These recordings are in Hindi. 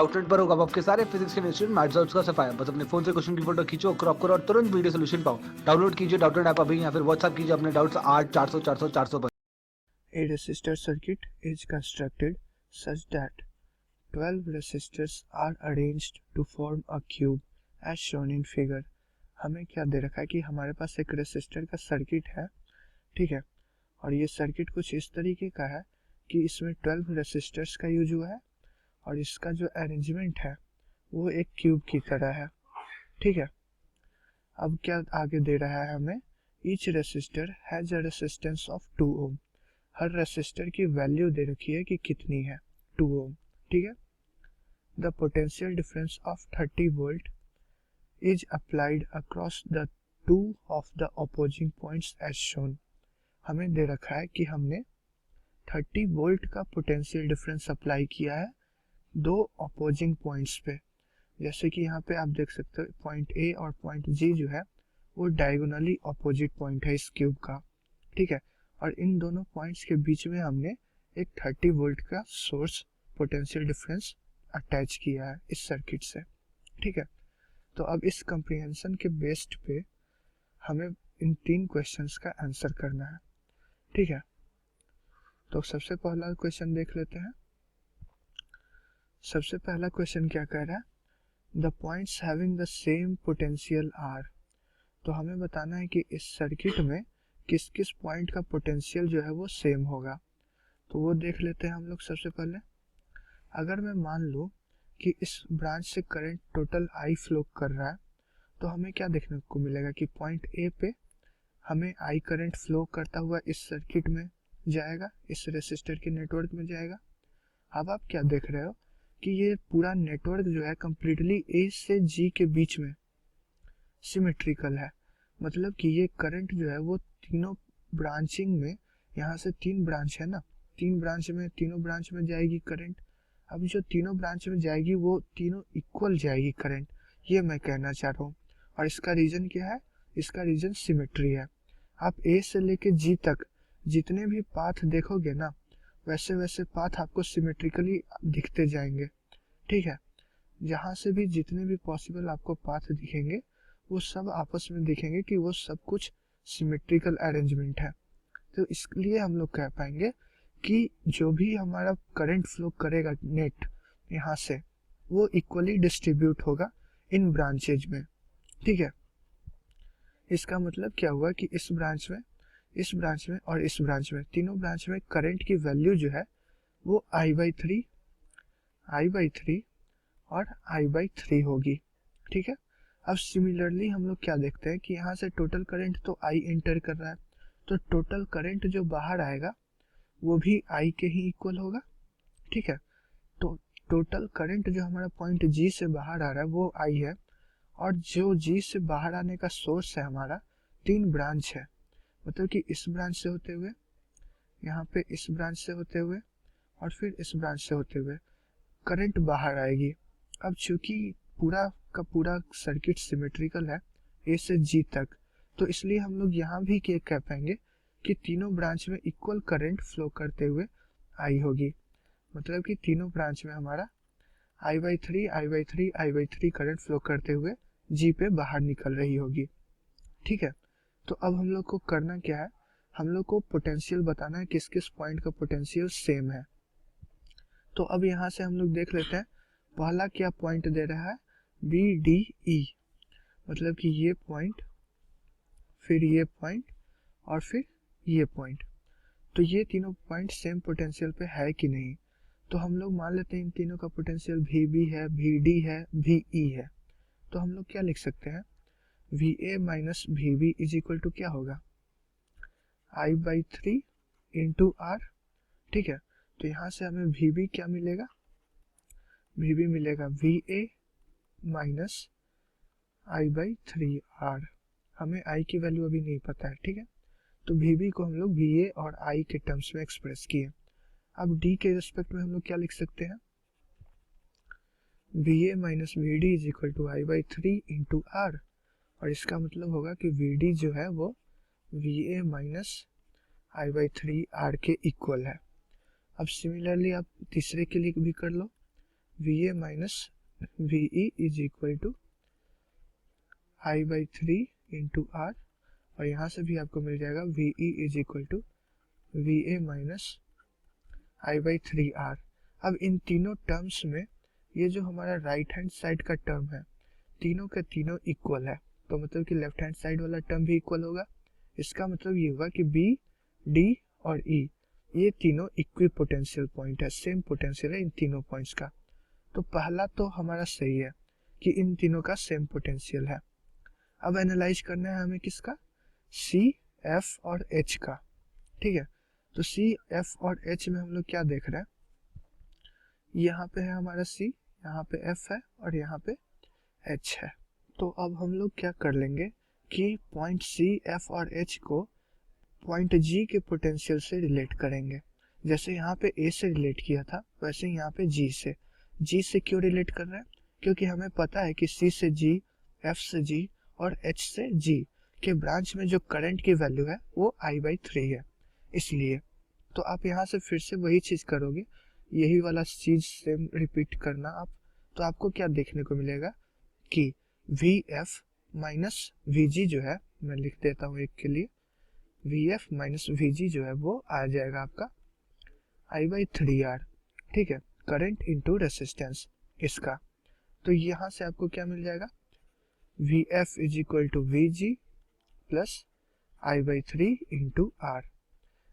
आउटलेट पर होगा आपके सारे फिजिक्स के इंस्टीट्यूट मैथ्स और उसका सफाया। बस अपने फोन से क्वेश्चन की फोटो खींचो, क्रॉप करो और तुरंत वीडियो सोल्यूशन पाओ। डाउनलोड कीजिए डाउटनेट ऐप अभी या फिर व्हाट्सएप कीजिए अपने डाउट्स 8 400 400 400 पर। A resistor circuit is constructed such that 12 resistors are arranged to form a cube as shown in figure। हमें क्या दे रखा है कि हमारे पास एक रेसिस्टर का सर्किट है, ठीक है, और ये सर्किट कुछ इस तरीके का है कि इसमें 12 रेसिस्टर्स का यूज हुआ है और इसका जो अरेंजमेंट है वो एक क्यूब की तरह है, ठीक है। अब क्या आगे दे रहा है हमें, each resistor has a resistance of 2 ohm. हर रेसिस्टर की वैल्यू दे रखी है कि कितनी है, 2 ओम, ठीक है। The potential difference of 30 volt is applied across the two of the opposing points as shown. हमें दे रखा है कि हमने 30 वोल्ट का पोटेंशियल डिफरेंस अप्लाई किया है दो अपोजिंग पॉइंट्स पे। जैसे कि यहाँ पे आप देख सकते हो पॉइंट ए और पॉइंट जी जो है वो डायगोनली अपोजिट पॉइंट है इस क्यूब का, ठीक है। और इन दोनों पॉइंट्स के बीच में हमने एक 30 वोल्ट का सोर्स पोटेंशियल डिफरेंस अटैच किया है इस सर्किट से, ठीक है। तो अब इस कंप्रीहेंशन के बेस्ड पे हमें इन 3 क्वेश्चंस का आंसर करना है, ठीक है। तो सबसे पहला क्वेश्चन देख लेते हैं। सबसे पहला क्वेश्चन क्या कह रहा है, the points having the same potential are. तो हमें बताना है कि इस सर्किट में किस किस पॉइंट का पोटेंशियल जो है वो सेम होगा। तो वो देख लेते हैं हम लोग। सबसे पहले अगर मैं मान लूँ कि इस ब्रांच से करंट टोटल आई फ्लो कर रहा है, तो हमें क्या देखने को मिलेगा कि पॉइंट ए पे हमें आई करंट फ्लो करता हुआ इस सर्किट में जाएगा, इस रेसिस्टर के नेटवर्क में जाएगा। अब आप क्या देख रहे हो कि ये पूरा नेटवर्क जो है कम्प्लीटली ए से जी के बीच में सिमेट्रिकल है। मतलब कि ये करंट जो है वो तीनों ब्रांचिंग में, यहाँ से 3 ब्रांच है ना, 3 ब्रांच में, तीनों ब्रांच में जाएगी करंट। अब जो तीनों ब्रांच में जाएगी वो तीनों इक्वल जाएगी करंट, ये मैं कहना चाह रहा हूँ। और इसका रीजन क्या है, इसका रीजन सिमेट्री है। आप ए से लेके जी तक जितने भी पाथ देखोगे ना, वैसे वैसे पाथ आपको सिमेट्रिकली दिखते जाएंगे, ठीक है। जहाँ से भी जितने भी पॉसिबल आपको पाथ दिखेंगे वो सब आपस में दिखेंगे कि वो सब कुछ सिमेट्रिकल अरेंजमेंट है। तो इसलिए हम लोग कह पाएंगे कि जो भी हमारा करंट फ्लो करेगा नेट यहाँ से, वो इक्वली डिस्ट्रीब्यूट होगा इन ब्रांचेज में, ठीक है। इसका मतलब क्या हुआ कि इस ब्रांच में, इस ब्रांच में और इस ब्रांच में, तीनों ब्रांच में करंट की वैल्यू जो है वो I/3 और I/3 होगी, ठीक है। अब सिमिलरली हम लोग क्या देखते हैं कि यहाँ से टोटल करंट तो I एंटर कर रहा है, तो टोटल करंट जो बाहर आएगा वो भी I के ही इक्वल होगा, ठीक है। तो टोटल करंट जो हमारा पॉइंट G से बाहर आ रहा है वो I है, और जो G से बाहर आने का सोर्स है हमारा 3 ब्रांच है। मतलब कि इस ब्रांच से होते हुए, यहाँ पे इस ब्रांच से होते हुए और फिर इस ब्रांच से होते हुए करंट बाहर आएगी। अब चूंकि पूरा का पूरा सर्किट सिमेट्रिकल है ए से जी तक, तो इसलिए हम लोग यहाँ भी क्या कह पाएंगे कि तीनों ब्रांच में इक्वल करंट फ्लो करते हुए आई होगी। मतलब कि तीनों ब्रांच में हमारा I/3 करंट फ्लो करते हुए जी पे बाहर निकल रही होगी, ठीक है। तो अब हम लोग को करना क्या है, हम लोग को पोटेंशियल बताना है किस किस पॉइंट का पोटेंशियल सेम है। तो अब यहाँ से हम लोग देख लेते हैं, पहला क्या पॉइंट दे रहा है, BDE। मतलब कि ये पॉइंट, फिर ये पॉइंट और फिर ये पॉइंट। तो ये तीनों पॉइंट सेम पोटेंशियल पे है कि नहीं। तो हम लोग मान लेते हैं इन तीनों का पोटेंशियल VB है, VD है, VE है। तो हम लोग क्या लिख सकते हैं, VA minus VB is equal to क्या होगा, I/3 इंटू R, ठीक है। तो यहाँ से हमें VB क्या मिलेगा, VB मिलेगा VA माइनस I/3R। हमें I की वैल्यू अभी नहीं पता है, ठीक है। तो VB को हम लोग VA और I के टर्म्स में एक्सप्रेस किए। अब D के रिस्पेक्ट में हम लोग क्या लिख सकते हैं, VA minus VD is equal to I/3 into R। और इसका मतलब होगा कि VD जो है वो VA माइनस I/3R के इक्वल है। अब सिमिलरली आप तीसरे के लिए भी कर लो। V A minus V E is equal to I by 3 into R, और यहाँ से भी आपको मिल जाएगा V E is equal to V A minus I by 3 R. अब इन तीनों टर्म्स में ये जो हमारा राइट हैंड साइड का टर्म है, तीनों के तीनों इक्वल है, तो मतलब कि लेफ्ट हैंड साइड वाला टर्म भी इक्वल होगा। इसका मतलब ये होगा कि बी, डी और ई ये तीनों इक्वी पोटेंशियल पॉइंट है, सेम पोटेंशियल है इन तीनों पॉइंट्स का। तो पहला तो हमारा सही है कि इन तीनों का सेम पोटेंशियल है। अब एनालाइज करना है हमें किसका, सी, एफ और एच का। ठीक है, तो सी, एफ और एच में हम लोग क्या देख रहे हैं, यहाँ पे है हमारा सी, यहाँ पे एफ है और यहाँ पे एच है। तो अब हम लोग क्या कर लेंगे कि पॉइंट सी, एफ और एच को पॉइंट जी के पोटेंशियल से रिलेट करेंगे। जैसे यहाँ पे ए से रिलेट किया था वैसे यहाँ पे जी से। जी से क्यों रिलेट कर रहे हैं, क्योंकि हमें पता है कि सी से जी, एफ से जी और एच से जी के ब्रांच में जो करंट की वैल्यू है वो आई बाई 3 है, इसलिए। तो आप यहाँ से फिर से वही चीज़ करोगे, यही वाला चीज़ सेम रिपीट करना आप। तो आपको क्या देखने को मिलेगा कि वी एफ माइनस वी जी जो है, मैं लिख देता हूँ एक के लिए, वी एफ माइनस वी जी जो है वो आ जाएगा आपका आई बाई 3 आर। ठीक है, करंट इंटू रेसिस्टेंस इसका। तो यहाँ से आपको क्या मिल जाएगा, V F is equal to V G plus I by 3 into R,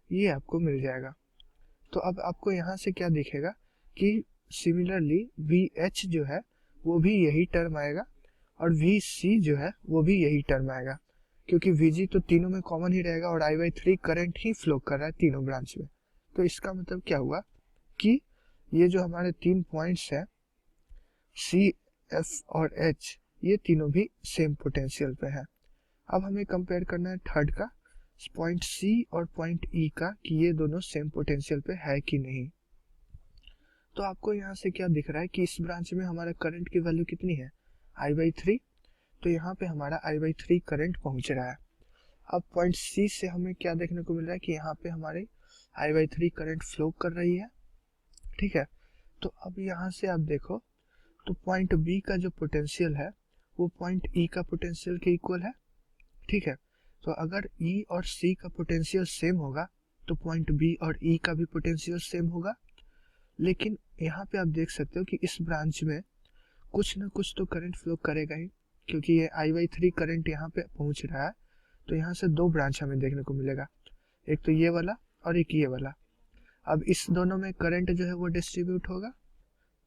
ये आपको मिल जाएगा। तो अब आपको यहाँ से क्या दिखेगा कि सिमिलरली वी एच जो है वो भी यही टर्म आएगा और वी सी जो है वो भी यही टर्म आएगा, क्योंकि वी जी तो तीनों में कॉमन ही रहेगा और आई बाई 3 करंट ही फ्लो कर रहा है तीनों ब्रांच में। तो इसका मतलब क्या हुआ कि ये जो हमारे तीन पॉइंट्स हैं सी, एफ और एच, ये तीनों भी सेम पोटेंशियल पे है। अब हमें कंपेयर करना है थर्ड का, पॉइंट सी और पॉइंट ई का, कि ये दोनों सेम पोटेंशियल पे है कि नहीं। तो आपको यहाँ से क्या दिख रहा है कि इस ब्रांच में हमारा करंट की वैल्यू कितनी है, आई बाई 3। तो यहाँ पे हमारा आई बाई 3 करंट पहुंच रहा है। अब पॉइंट सी से हमें क्या देखने को मिल रहा है कि यहाँ पे हमारे आई बाई 3 करंट फ्लो कर रही है। ठीक है, तो अब यहाँ से आप देखो तो पॉइंट बी का जो पोटेंशियल है वो पॉइंट ई का पोटेंशियल के इक्वल है। ठीक है, तो अगर ई और सी का पोटेंशियल सेम होगा तो पॉइंट बी और ई का भी पोटेंशियल सेम होगा। लेकिन यहाँ पे आप देख सकते हो कि इस ब्रांच में कुछ ना कुछ तो करंट फ्लो करेगा ही, क्योंकि ये आई बाई 3 करंट यहाँ पे पहुँच रहा है। तो यहाँ से दो ब्रांच हमें देखने को मिलेगा, एक तो ये वाला और एक ये वाला। अब इस दोनों में करंट जो है वो डिस्ट्रीब्यूट होगा,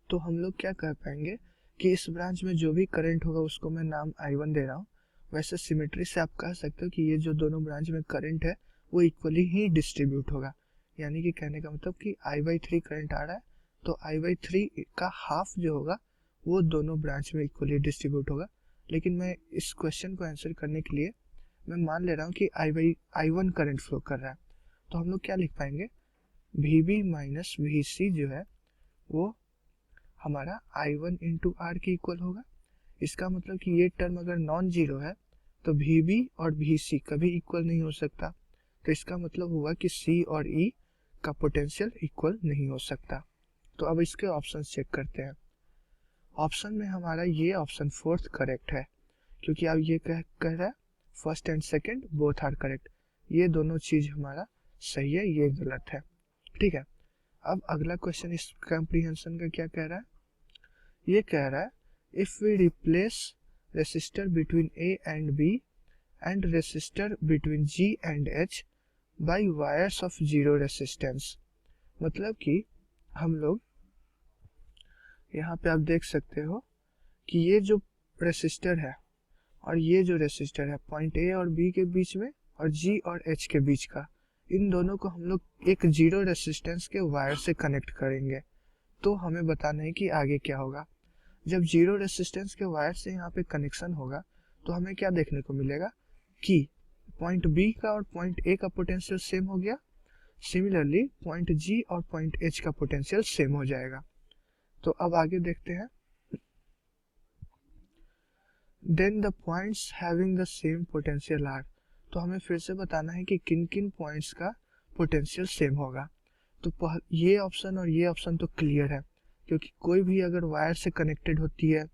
तो हम लोग क्या कह पाएंगे कि इस ब्रांच में जो भी करंट होगा उसको मैं नाम I1 दे रहा हूँ। वैसे सिमेट्री से आप कह सकते हो कि ये जो दोनों ब्रांच में करंट है वो इक्वली ही डिस्ट्रीब्यूट होगा। यानी कि कहने का मतलब कि आई बाई 3 करंट आ रहा है तो आई बाई 3 का हाफ जो होगा वो दोनों ब्रांच में इक्वली डिस्ट्रीब्यूट होगा। लेकिन मैं इस क्वेश्चन को आंसर करने के लिए मैं मान ले रहा हूँ कि I1 करंट फ्लो कर रहा है। तो हम लोग क्या लिख पाएंगे, वी बी माइनस वी सी जो है वो हमारा I1 इंटू आर के इक्वल होगा। इसका मतलब कि ये टर्म अगर नॉन जीरो है तो वी बी और वी सी कभी इक्वल नहीं हो सकता। तो इसका मतलब हुआ कि सी और ई का पोटेंशियल इक्वल नहीं हो सकता। तो अब इसके ऑप्शन चेक करते हैं। ऑप्शन में हमारा ये ऑप्शन फोर्थ करेक्ट है, क्योंकि अब ये कह रहा है first and second both are correct. ये दोनों चीज हमारा सही है, ये गलत है। ठीक है, अब अगला क्वेश्चन इस कॉम्प्रिहेंशन का क्या कह रहा है, ये कह रहा है if we replace resistor between A and B and resistor between G and H by wires of zero resistance. मतलब कि हम लोग यहाँ पे आप देख सकते हो कि ये जो रेसिस्टर है और ये जो रेसिस्टर है पॉइंट ए और बी के बीच में और जी और एच के बीच का, इन दोनों को हम लोग एक जीरो रेसिस्टेंस के वायर से कनेक्ट करेंगे। तो हमें बताना है कि आगे क्या होगा। जब जीरो रेसिस्टेंस के वायर से यहाँ पे कनेक्शन होगा तो हमें क्या देखने को मिलेगा कि पॉइंट बी का और पॉइंट ए का पोटेंशियल सेम हो गया। सिमिलरली पॉइंट जी और पॉइंट एच का पोटेंशियल सेम हो जाएगा। तो अब आगे देखते हैं। Then the points having the same potential are. तो हमें फिर से बताना है कि किन किन पॉइंट्स का पोटेंशियल सेम होगा। तो ये ऑप्शन और ये ऑप्शन तो क्लियर है, क्योंकि कोई भी अगर वायर से कनेक्टेड होती है,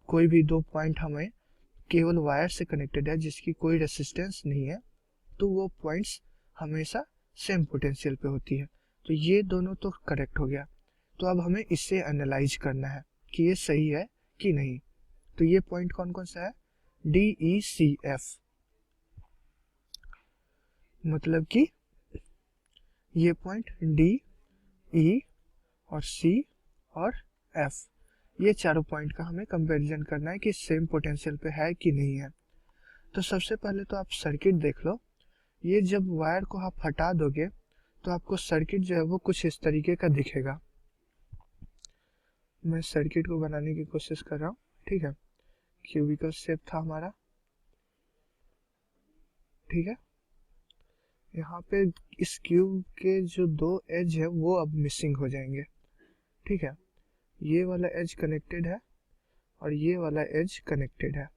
कोई भी दो पॉइंट हमें केवल वायर से कनेक्टेड है जिसकी कोई रेसिस्टेंस नहीं है, तो वो पॉइंट्स हमेशा सेम पोटेंशियल पे होती है। तो ये दोनों तो करेक्ट हो गया। तो अब हमें इससे एनालाइज करना है कि ये सही है कि नहीं। तो ये पॉइंट कौन कौन सा है, DECF, मतलब कि ये पॉइंट D, E और C और F, ये चारों पॉइंट का हमें कंपैरिजन करना है कि सेम पोटेंशियल पे है कि नहीं है। तो सबसे पहले तो आप सर्किट देख लो। ये जब वायर को आप हटा दोगे तो आपको सर्किट जो है वो कुछ इस तरीके का दिखेगा। मैं सर्किट को बनाने की कोशिश कर रहा हूँ, ठीक है। क्यूबिकल शेप था हमारा, ठीक है। यहाँ पे इस क्यूब के जो दो एज है वो अब मिसिंग हो जाएंगे, ठीक है। ये वाला एज कनेक्टेड है और ये वाला एज कनेक्टेड है।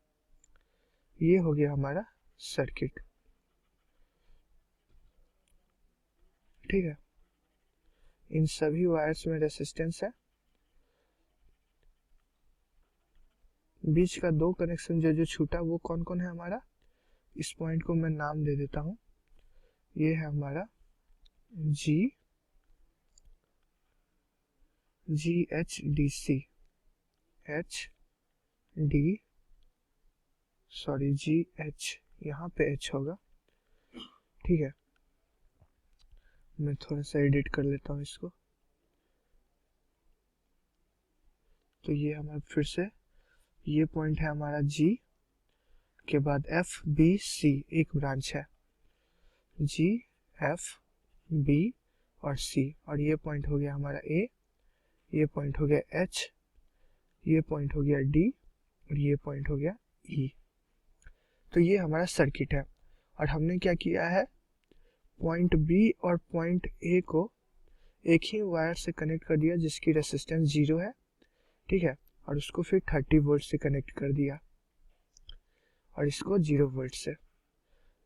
ये हो गया हमारा सर्किट, ठीक है। इन सभी वायर्स में रेसिस्टेंस है। बीच का दो कनेक्शन जो छूटा वो कौन कौन है हमारा, इस पॉइंट को मैं नाम दे देता हूँ। ये है हमारा GHDC, GH, यहाँ पे H होगा, ठीक है। मैं थोड़ा सा एडिट कर लेता हूँ इसको। तो ये हमारा फिर से ये पॉइंट है हमारा G के बाद FBC एक ब्रांच है, G, F, B और C, और ये पॉइंट हो गया हमारा A, ये पॉइंट हो गया H, ये पॉइंट हो गया D और ये पॉइंट हो गया E। तो ये हमारा सर्किट है और हमने क्या किया है, पॉइंट B और पॉइंट A को एक ही वायर से कनेक्ट कर दिया जिसकी रेसिस्टेंस 0 है, ठीक है। और उसको फिर 30 वोल्ट से कनेक्ट कर दिया और इसको 0 वोल्ट से।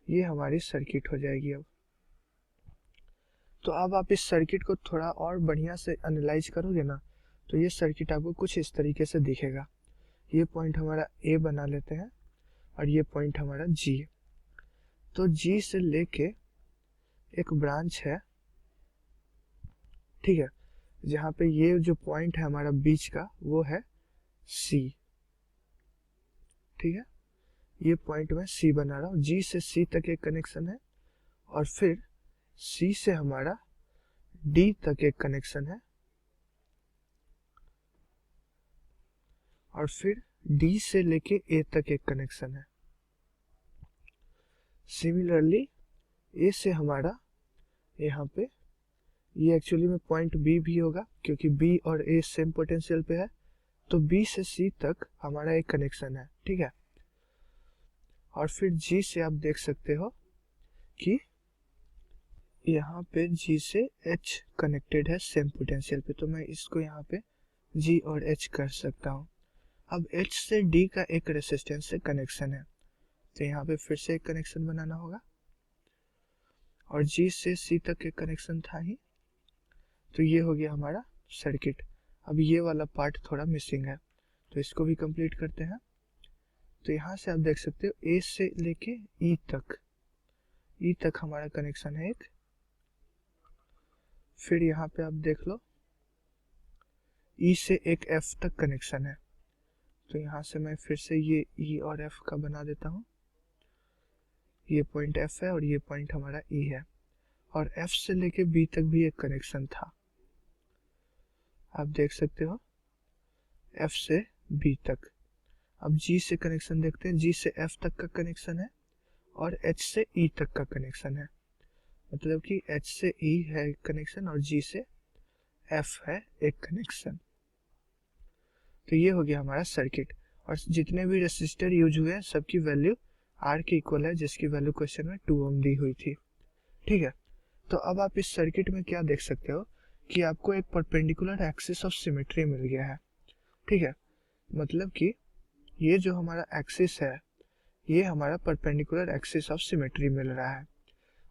ये हमारी सर्किट हो जाएगी। अब तो अब आप इस सर्किट को थोड़ा और बढ़िया से एनालाइज करोगे ना, तो ये सर्किट आपको कुछ इस तरीके से दिखेगा। ये पॉइंट हमारा A बना लेते हैं और ये पॉइंट हमारा G। तो G से लेके एक ब्रांच है, ठीक है, जहाँ पे ये जो पॉइंट है हमारा बीच का वो है C, ठीक है। ये पॉइंट में C बना रहा हूँ। G से C तक एक कनेक्शन है और फिर C से हमारा D तक एक कनेक्शन है और फिर D से लेके A तक एक कनेक्शन है। सिमिलरली A से हमारा यहाँ पे ये एक्चुअली में पॉइंट B भी होगा क्योंकि B और A सेम पोटेंशियल पे है। तो B से C तक हमारा एक कनेक्शन है, ठीक है। और फिर G से आप देख सकते हो कि यहाँ पे G से H कनेक्टेड है सेम पोटेंशियल पे, तो मैं इसको यहाँ पे G और H कर सकता हूँ। अब H से D का एक रेसिस्टेंस से कनेक्शन है, तो यहाँ पे फिर से एक कनेक्शन बनाना होगा और G से C तक एक कनेक्शन था ही। तो ये हो गया हमारा सर्किट। अब ये वाला पार्ट थोड़ा मिसिंग है, तो इसको भी कंप्लीट करते हैं। तो यहाँ से आप देख सकते हो A से लेके E तक हमारा कनेक्शन है एक। फिर यहाँ पे आप देख लो E से एक F तक कनेक्शन है, तो यहाँ से मैं फिर से ये E और F का बना देता हूँ। ये पॉइंट F है और ये पॉइंट हमारा E है और F से लेके B तक भी एक कनेक्शन था, आप देख सकते हो F से B तक। अब G से कनेक्शन देखते हैं। G से F तक का कनेक्शन है और H से E तक का कनेक्शन है, मतलब कि H से E है कनेक्शन और G से F है एक कनेक्शन। तो ये हो गया हमारा सर्किट और जितने भी रेसिस्टर यूज हुए हैं सबकी वैल्यू R के इक्वल है, जिसकी वैल्यू क्वेश्चन में 2 ओम दी हुई थी, ठीक है। तो अब आप इस सर्किट में क्या देख सकते हो कि आपको एक परपेंडिकुलर एक्सिस ऑफ सिमेट्री मिल गया है, ठीक है। मतलब कि ये जो हमारा एक्सिस है ये हमारा परपेंडिकुलर एक्सिस ऑफ सिमेट्री मिल रहा है।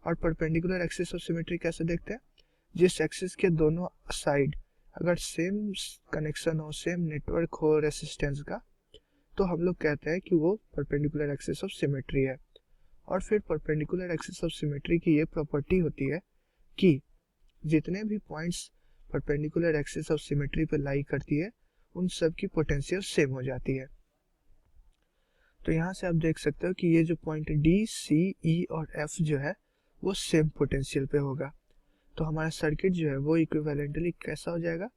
और परपेंडिकुलर एक्सिस ऑफ सिमेट्री कैसे देखते हैं, जिस एक्सिस के दोनों साइड अगर सेम कनेक्शन हो, सेम नेटवर्क हो रेसिस्टेंस का, तो हम लोग कहते हैं कि वो परपेंडिकुलर एक्सिस ऑफ सिमेट्री है। और फिर परपेंडिकुलर एक्सिस ऑफ सिमेट्री की ये प्रॉपर्टी होती है कि जितने भी points perpendicular axis of symmetry पर लाई करती है उन सब की पोटेंशियल सेम हो जाती है। तो यहाँ से आप देख सकते हो कि ये जो पॉइंट डी, सी, ई और एफ जो है वो सेम पोटेंशियल पे होगा। तो हमारा सर्किट जो है वो इक्विवेलेंटली कैसा हो जाएगा,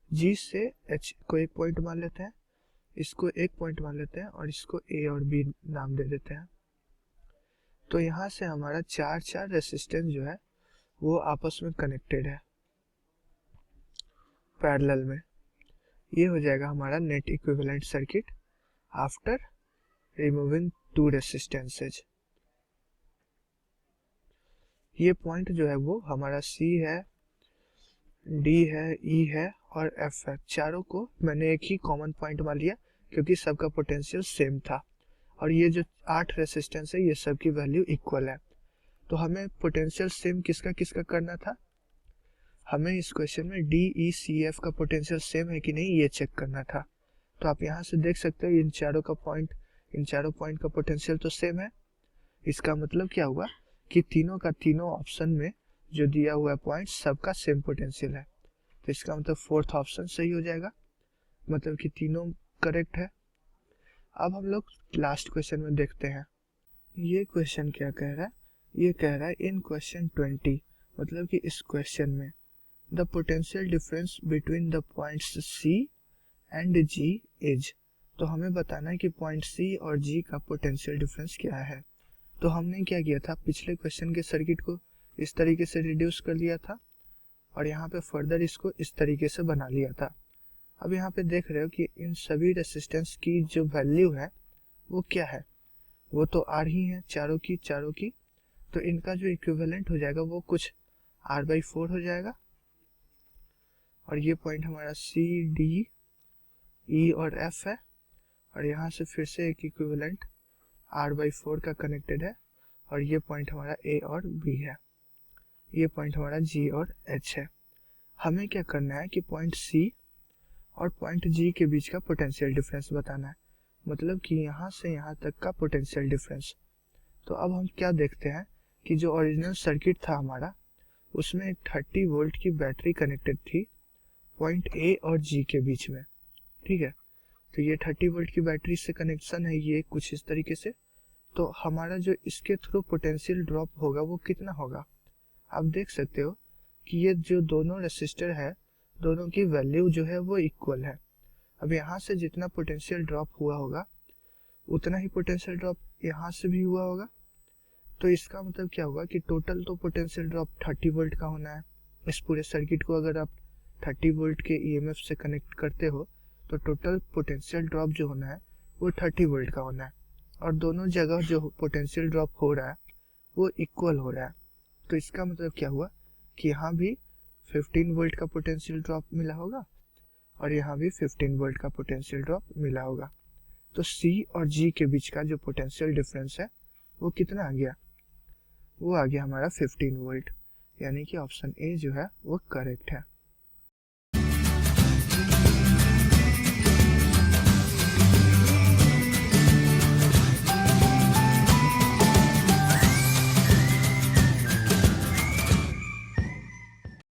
जी से एच को एक पॉइंट मान लेते हैं, इसको एक पॉइंट मान लेते हैं और इसको ए और बी नाम दे देते हैं। तो यहाँ से हमारा चार रेसिस्टेंस जो है वो आपस में कनेक्टेड है पैरेलल में। ये हो जाएगा हमारा net equivalent circuit after removing two resistances. ये पॉइंट जो है वो हमारा सी है, डी है, ई है और एफ है। चारों को मैंने एक ही कॉमन पॉइंट मान लिया क्योंकि सबका पोटेंशियल सेम था। और ये जो 8 रेसिस्टेंस है ये सब की वैल्यू इक्वल है। तो हमें पोटेंशियल सेम किसका किसका करना था, हमें इस क्वेश्चन में डी, ई, सी, एफ का पोटेंशियल सेम है कि नहीं ये चेक करना था। तो आप यहाँ से देख सकते हो इन चारों पॉइंट का पोटेंशियल तो सेम है। इसका मतलब क्या हुआ कि तीनों का तीनों ऑप्शन में जो दिया हुआ है पॉइंट सबका सेम पोटेंशियल है। तो इसका मतलब फोर्थ ऑप्शन सही हो जाएगा, मतलब कि तीनों करेक्ट है। अब हम लोग लास्ट क्वेश्चन में देखते हैं। ये क्वेश्चन क्या कह रहा है, ये कह रहा है इन क्वेश्चन 20, मतलब कि इस क्वेश्चन में the potential difference between the points C and G is. तो हमें बताना है कि पॉइंट C और G का पोटेंशियल डिफरेंस क्या है। तो हमने क्या किया था, पिछले क्वेश्चन के सर्किट को इस तरीके से रिड्यूस कर लिया था और यहाँ पे फर्दर इसको इस तरीके से बना लिया था। अब यहाँ पे देख रहे हो कि इन सभी रेसिस्टेंस की जो वैल्यू है वो क्या है, वो तो R ही है चारों की। तो इनका जो इक्विवेलेंट हो जाएगा वो कुछ R/4 हो जाएगा। और ये पॉइंट हमारा C, D, E और F है और यहाँ से फिर से एक इक्विवेलेंट R/4 का कनेक्टेड है। और ये पॉइंट हमारा A और B है, ये पॉइंट हमारा G और H है। हमें क्या करना है कि पॉइंट C और पॉइंट G के बीच का पोटेंशियल डिफरेंस बताना है, मतलब कि यहाँ से यहाँ तक का पोटेंशियल डिफरेंस। तो अब हम क्या देखते हैं कि जो ओरिजिनल सर्किट था हमारा उसमें 30 वोल्ट की बैटरी कनेक्टेड थी पॉइंट A और G के बीच में, ठीक है। तो ये 30 वोल्ट की बैटरी से कनेक्शन है, ये कुछ इस तरीके से। तो हमारा जो इसके थ्रू पोटेंशियल ड्रॉप होगा वो कितना होगा, आप देख सकते हो कि ये जो दोनों रेसिस्टर है दोनों की वैल्यू जो है वो इक्वल है। अब यहाँ से जितना पोटेंशियल ड्रॉप हुआ होगा उतना ही पोटेंशियल ड्रॉप यहाँ से भी हुआ होगा। तो इसका मतलब क्या होगा कि टोटल तो पोटेंशियल ड्रॉप 30 वोल्ट का होना है। इस पूरे सर्किट को अगर आप 30 वोल्ट के ईएमएफ से कनेक्ट करते हो तो टोटल पोटेंशियल ड्रॉप जो होना है वो 30 वोल्ट का होना है। और दोनों जगह जो पोटेंशियल ड्रॉप हो रहा है वो इक्वल हो रहा है। तो इसका मतलब क्या हुआ कि यहाँ भी 15 वोल्ट का पोटेंशियल ड्रॉप मिला होगा और यहाँ भी 15 वोल्ट का पोटेंशियल ड्रॉप मिला होगा। तो C और G के बीच का जो पोटेंशियल डिफरेंस है वो कितना आ गया, वो आ गया हमारा 15 वोल्ट, यानी कि ऑप्शन ए जो है वो करेक्ट है।